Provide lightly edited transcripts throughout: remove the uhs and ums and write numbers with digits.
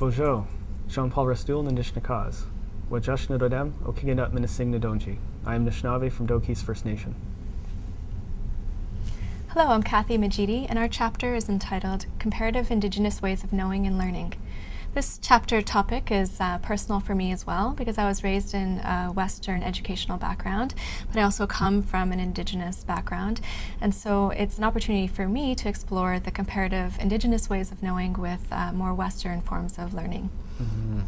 Bonjour, Jean-Paul Restoule Nishnikaz. Wajush Nododem, Okiganut Minising Nadonji. I am Nishnave from Dokis First Nation. Hello, I'm Madjidi, and our chapter is entitled Comparative Indigenous Ways of Knowing and Learning. This chapter topic is personal for me as well, because I was raised in a Western educational background, but I also come from an Indigenous background. And so it's an opportunity for me to explore the comparative Indigenous ways of knowing with more Western forms of learning. Mm-hmm.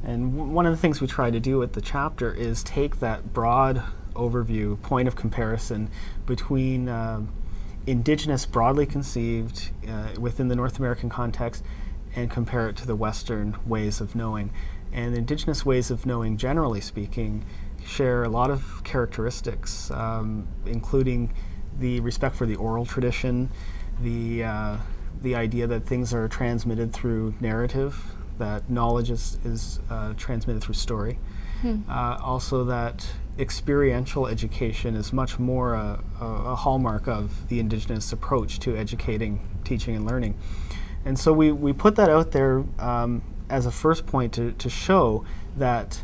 And one of the things we try to do with the chapter is take that broad overview, point of comparison between Indigenous broadly conceived within the North American context and compare it to the Western ways of knowing. And Indigenous ways of knowing, generally speaking, share a lot of characteristics, including the respect for the oral tradition, the idea that things are transmitted through narrative, that knowledge is transmitted through story. Also that experiential education is much more a hallmark of the Indigenous approach to educating, teaching, and learning. And so we put that out there as a first point to show that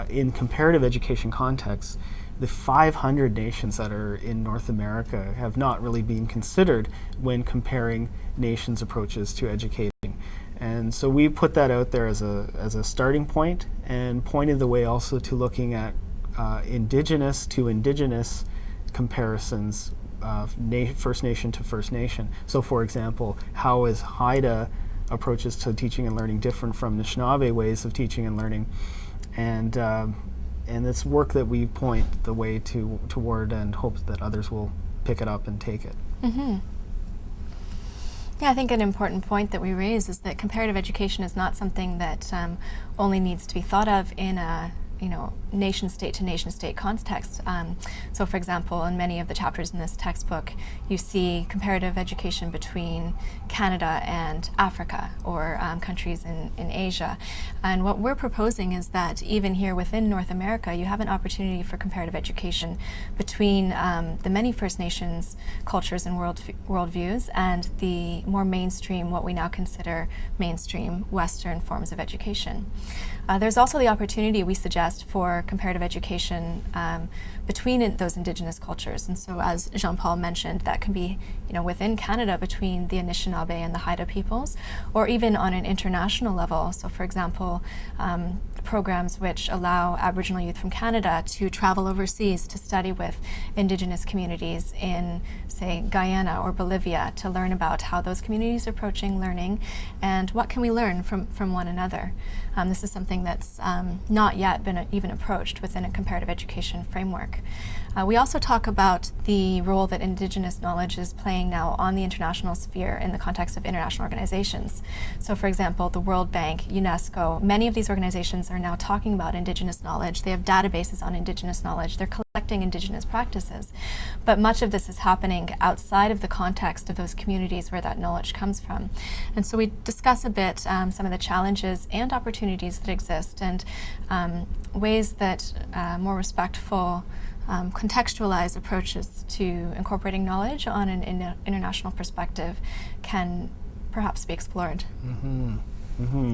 in comparative education contexts, the 500 nations that are in North America have not really been considered when comparing nations' approaches to educating. And so we put that out there as a starting point and pointed the way also to looking at Indigenous to Indigenous comparisons, First Nation to First Nation. So for example, how is Haida approaches to teaching and learning different from Anishinaabe ways of teaching and learning? And it's work that we point the way toward and hope that others will pick it up and take it. Mm-hmm. Yeah, I think an important point that we raise is that comparative education is not something that only needs to be thought of in a nation-state to nation-state context. So for example, in many of the chapters in this textbook, you see comparative education between Canada and Africa, or countries in Asia. And what we're proposing is that even here within North America, you have an opportunity for comparative education between the many First Nations cultures and worldviews and the more mainstream, what we now consider mainstream Western forms of education. There's also the opportunity, we suggest, for comparative education between those Indigenous cultures. And so, as Jean-Paul mentioned, that can be within Canada between the Anishinaabe and the Haida peoples, or even on an international level. So for example, programs which allow Aboriginal youth from Canada to travel overseas to study with Indigenous communities in, say, Guyana or Bolivia, to learn about how those communities are approaching learning and what can we learn from one another. This is something that's not yet been even approached within a comparative education framework. We also talk about the role that Indigenous knowledge is playing now on the international sphere in the context of international organizations. So for example, the World Bank, UNESCO, many of these organizations are now talking about Indigenous knowledge. They have databases on Indigenous knowledge. They're collecting Indigenous practices. But much of this is happening outside of the context of those communities where that knowledge comes from. And so we discuss a bit some of the challenges and opportunities that exist, and ways that more respectful, contextualized approaches to incorporating knowledge on an international perspective can perhaps be explored. Mm-hmm. Mm-hmm.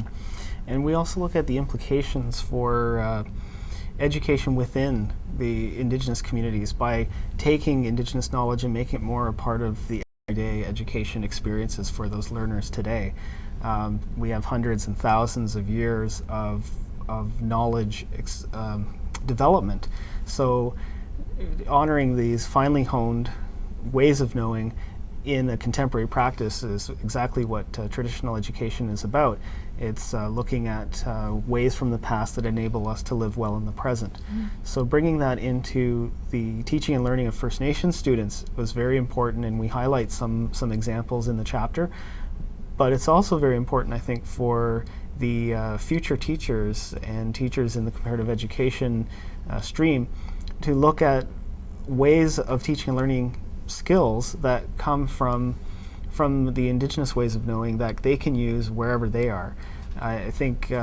And we also look at the implications for education within the Indigenous communities by taking Indigenous knowledge and making it more a part of the everyday education experiences for those learners today. We have hundreds and thousands of years of knowledge development. So honoring these finely honed ways of knowing in a contemporary practice is exactly what traditional education is about. It's looking at ways from the past that enable us to live well in the present. Mm. So bringing that into the teaching and learning of First Nation students was very important, and we highlight some examples in the chapter. But it's also very important, I think, for the future teachers and teachers in the comparative education stream to look at ways of teaching and learning skills that come from the Indigenous ways of knowing that they can use wherever they are. I think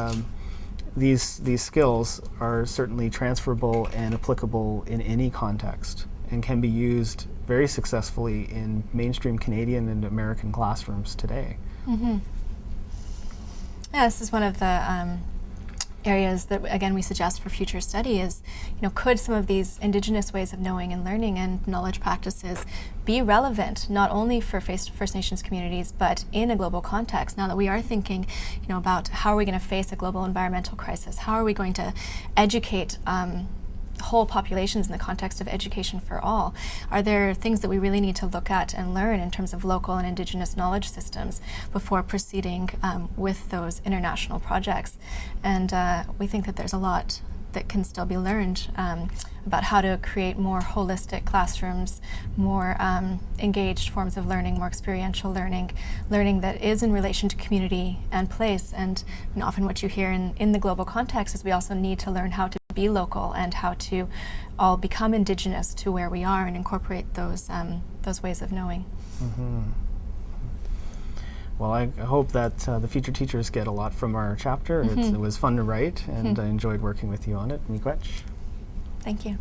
these skills are certainly transferable and applicable in any context and can be used very successfully in mainstream Canadian and American classrooms today. Mm-hmm. Yeah, this is one of the areas that, again, we suggest for future study is, could some of these Indigenous ways of knowing and learning and knowledge practices be relevant not only for First Nations communities, but in a global context? Now that we are thinking, about how are we going to face a global environmental crisis? How are we going to educate whole populations in the context of education for all? Are there things that we really need to look at and learn in terms of local and Indigenous knowledge systems before proceeding with those international projects? And we think that there's a lot that can still be learned about how to create more holistic classrooms, more engaged forms of learning, more experiential learning, learning that is in relation to community and place. And often what you hear in the global context is we also need to learn how to be local and how to all become Indigenous to where we are and incorporate those ways of knowing. Mm-hmm. Well, I hope that the future teachers get a lot from our chapter. Mm-hmm. It was fun to write, and I enjoyed working with you on it. Miigwech. Thank you.